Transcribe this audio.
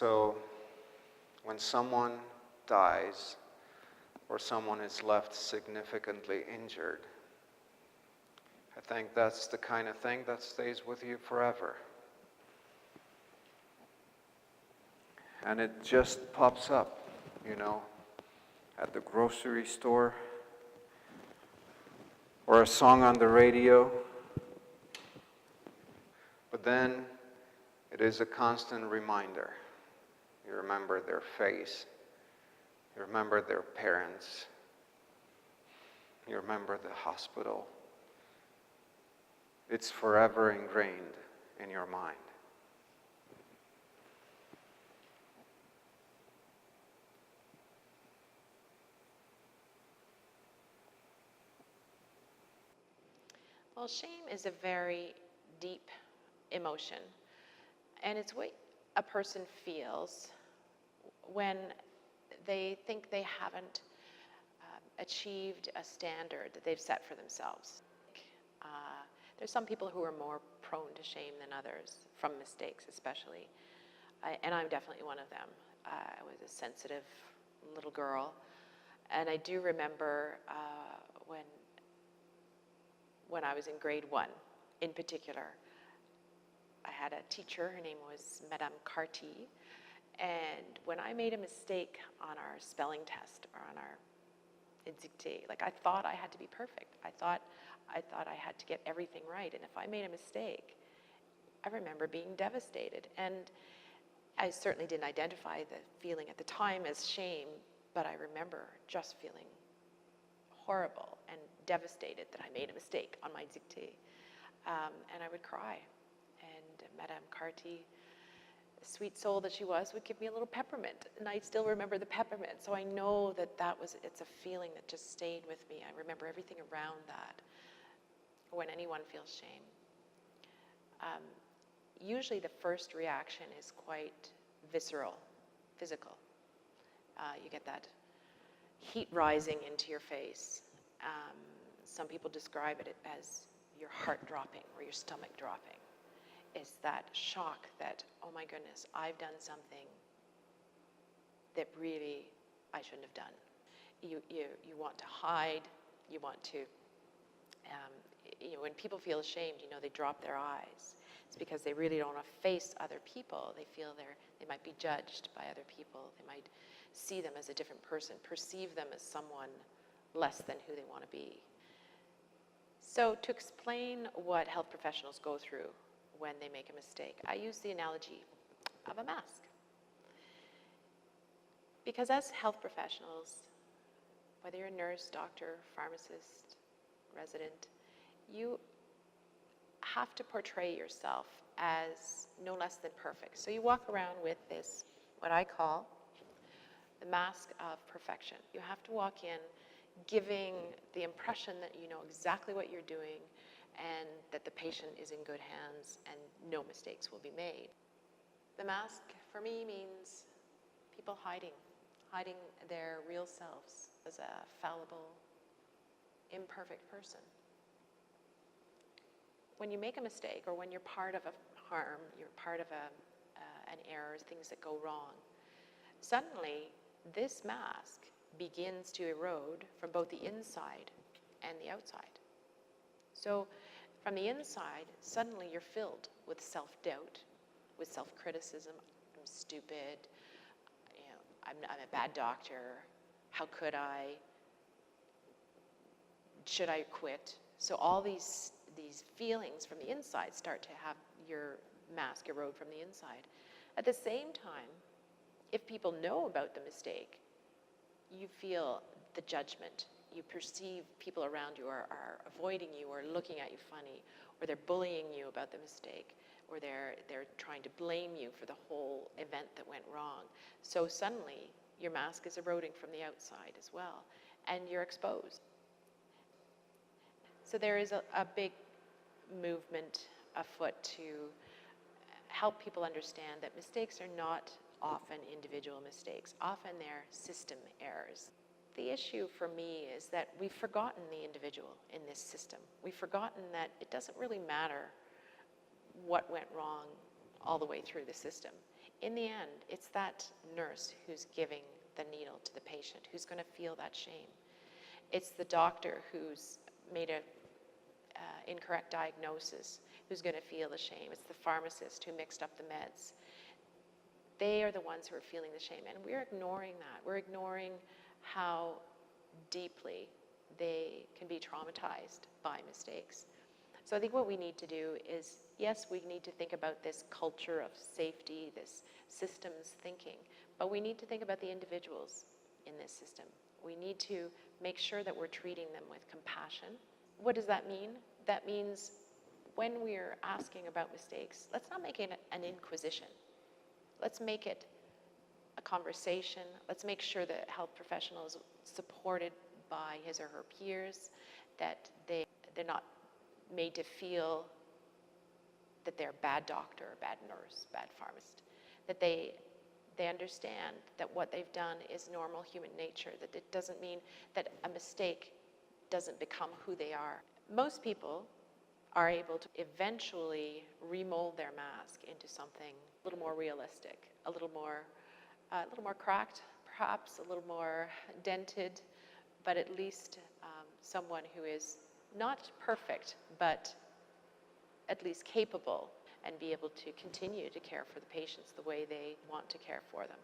So when someone dies or someone is left significantly injured, I think that's the kind of thing that stays with you forever. And it just pops up, at the grocery store, or a song on the radio. But then it is a constant reminder. You remember their face. You remember their parents. You remember the hospital. It's forever ingrained in your mind. Well, shame is a very deep emotion, and it's what a person feels when they think they haven't achieved a standard that they've set for themselves. There's some people who are more prone to shame than others, from mistakes especially, and I'm definitely one of them. I was a sensitive little girl, and I do remember when I was in grade 1, in particular, I had a teacher, her name was Madame Carty, and when I made a mistake on our spelling test or on our dictée, I thought I had to be perfect. I thought I had to get everything right, and if I made a mistake, I remember being devastated. And I certainly didn't identify the feeling at the time as shame, but I remember just feeling horrible and devastated that I made a mistake on my dictée. And I would cry. And Madame Carty, the sweet soul that she was, would give me a little peppermint. And I still remember the peppermint. So I know that it's a feeling that just stayed with me. I remember everything around that when anyone feels shame. Usually the first reaction is quite visceral, physical. You get that heat rising into your face. Some people describe it as your heart dropping or your stomach dropping. It's that shock that, oh my goodness, I've done something that really I shouldn't have done. You want to hide. You want to, when people feel ashamed, they drop their eyes. It's because they really don't want to face other people. They feel they might be judged by other people. They might see them as a different person, perceive them as someone less than who they want to be. So to explain what health professionals go through when they make a mistake, I use the analogy of a mask. Because as health professionals, whether you're a nurse, doctor, pharmacist, resident, you have to portray yourself as no less than perfect. So you walk around with this, what I call the mask of perfection. You have to walk in giving the impression that you know exactly what you're doing and that the patient is in good hands and no mistakes will be made. The mask for me means people hiding their real selves as a fallible, imperfect person. When you make a mistake or when you're part of a harm, you're part of an error, things that go wrong, suddenly this mask begins to erode from both the inside and the outside. So from the inside, suddenly you're filled with self-doubt, with self-criticism. I'm stupid, I'm a bad doctor, how could I, should I quit? So all these feelings from the inside start to have your mask erode from the inside. At the same time, if people know about the mistake, you feel the judgment. You perceive people around you are avoiding you or looking at you funny, or they're bullying you about the mistake, or they're trying to blame you for the whole event that went wrong. So suddenly, your mask is eroding from the outside as well, and you're exposed. So there is a big movement afoot to help people understand that mistakes are not often individual mistakes. Often they're system errors. The issue for me is that we've forgotten the individual in this system. We've forgotten that it doesn't really matter what went wrong all the way through the system. in the end, it's that nurse who's giving the needle to the patient who's going to feel that shame. It's the doctor who's made a incorrect diagnosis who's going to feel the shame. It's the pharmacist who mixed up the meds. They are the ones who are feeling the shame, and we're ignoring that. We're ignoring how deeply they can be traumatized by mistakes. So I think what we need to do is, yes, we need to think about this culture of safety, this systems thinking, but we need to think about the individuals in this system. We need to make sure that we're treating them with compassion. What does that mean? That means when we're asking about mistakes, let's not make it an inquisition. Let's make it a conversation. Let's make sure that health professionals supported by his or her peers, that they're not made to feel that they're a bad doctor, a bad nurse, bad pharmacist, that they understand that what they've done is normal human nature, that it doesn't mean that a mistake doesn't become who they are. Most people are able to eventually remold their mask into something a little more realistic, a little more cracked, perhaps a little more dented, but at least someone who is not perfect, but at least capable, and be able to continue to care for the patients the way they want to care for them.